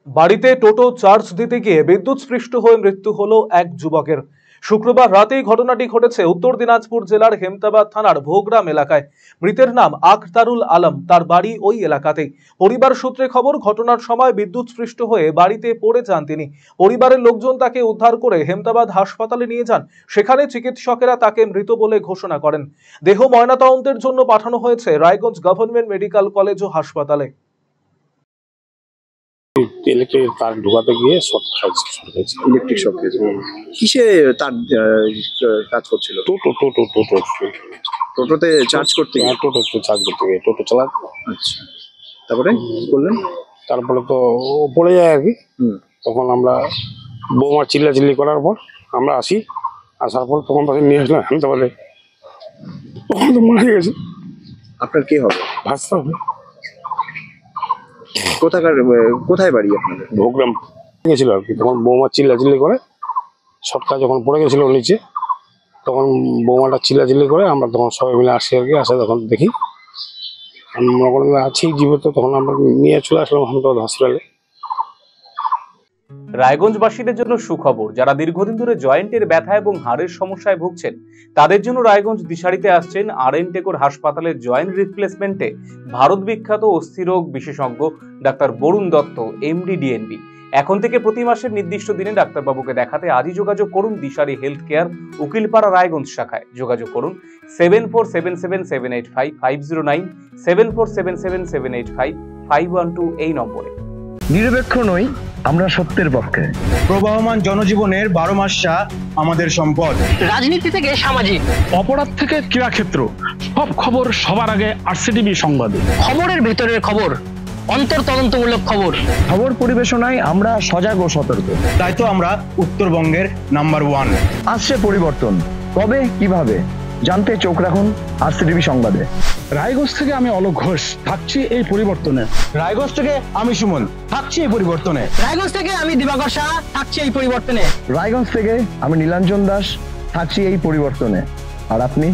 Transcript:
বাড়িতে টোটো চার্জ দিতে গিয়ে বিদ্যুৎস্পৃষ্ট হয়ে মৃত্যু হলো এক যুবকের। শুক্রবার রাতেই ঘটনাটি ঘটেছে উত্তর দিনাজপুর জেলার হেমতাবাদ থানার ভোগগ্রাম এলাকায়। মৃতের নাম আখতারুল আলম, তার বাড়ি ওই এলাকাতেই। পরিবার সূত্রে খবর, ঘটনার সময় বিদ্যুৎস্পৃষ্ট হয়ে বাড়িতে পড়ে যান তিনি। পরিবারের লোকজন তাকে উদ্ধার করে হেমতাবাদ হাসপাতালে নিয়ে যান। সেখানে চিকিৎসকেরা তাকে মৃত বলে ঘোষণা করেন। দেহ ময়নাতদন্তের জন্য পাঠানো হয়েছে রায়গঞ্জ গভর্নমেন্ট মেডিকেল কলেজ ও হাসপাতালে। ইলেকট্রিক তার ঢোকাতে গিয়ে শর্ট খেয়েছে। ইলেকট্রিক শক খেয়েছে। কিসে তার কাজ করছিল? টোটোতে চার্জ করতে গিয়ে? টোটোতে চার্জ করতে গিয়ে টোটো চালাতে। আচ্ছা, তারপরে কি করলেন? তারপরে তো পড়ে যায় আর কি। তখন আমরা বৌমার চিল্লাচিল্লি করার পর আমরা আসার পর তখন তাকে নিয়ে আসলাম হাসপাতালে। তখন তো মারা গেছে। আপনার কে হবে? ভাসতে হবে। কোথায় বাড়ি আপনাদের? ভোগগ্রাম গেছিল আর কি। তখন বৌমার চিল্লাচিল্লি করে শটকা যখন পড়ে গেছিল নিচে, তখন বৌমাটা চিল্লাচিল্লি করে আমরা তখন সবাই মিলে আসি আর কি। আসে তখন দেখি মনে করেন আছি জীবিত, তখন আমরা নিয়ে চলে আসলাম হামদাবাদ হসপিটালে। রায়গঞ্জবাসীদের জন্য সুখবর, যারা দীর্ঘদিন ধরে জয়েন্টের ব্যথা এবং হাড়ের সমস্যায় ভুগছেন তাদের জন্য রায়গঞ্জ দিশারিতে আসছেন আর.এন. টেকোর হাসপাতালের জয়েন্ট রিপ্লেসমেন্টে ভারত বিখ্যাত অস্থিরোগ বিশেষজ্ঞ doctor Barun Dutta, MD, DNB. এখন থেকে প্রতি মাসের নির্দিষ্ট দিনে ডাক্তারবাবুকে দেখাতে আজই যোগাযোগ করুন দিশারি হেলথ কেয়ার, উকিলপাড়া, রায়গঞ্জ শাখায়। যোগাযোগ করুন 7477785509, 7477785512 এই নম্বরে। নিরপেক্ষ নই, আমরা সত্যের পক্ষে। প্রবাহমান জনজীবনের 12 মাসা আমাদের সম্পদ। রাজনীতি থেকে সামাজিক, অপরাধ থেকে ক্রীড়াক্ষেত্র, সব খবর সবার আগে আরসিটিভি সংবাদে। খবরের ভেতরের খবর, অন্তর্তদন্তমূলক খবর। খবর পরিবেশনায় আমরা সজাগ ও সতর্ক। তাই তো আমরা উত্তরবঙ্গের নাম্বার 1। আসছে পরিবর্তন, কবে কিভাবে জানতে চোখ রাখুন আরসিটিভি সংবাদে। রায়গঞ্জ থেকে আমি অলোক ঘোষ, থাকছি এই পরিবর্তনে। রায়গঞ্জ থেকে আমি সুমন, থাকছি এই পরিবর্তনে। রায়গঞ্জ থেকে আমি দিবাকর সাহা, থাকছি এই পরিবর্তনে। রায়গঞ্জ থেকে আমি নীলাঞ্জন দাস, থাকছি এই পরিবর্তনে। আর আপনি?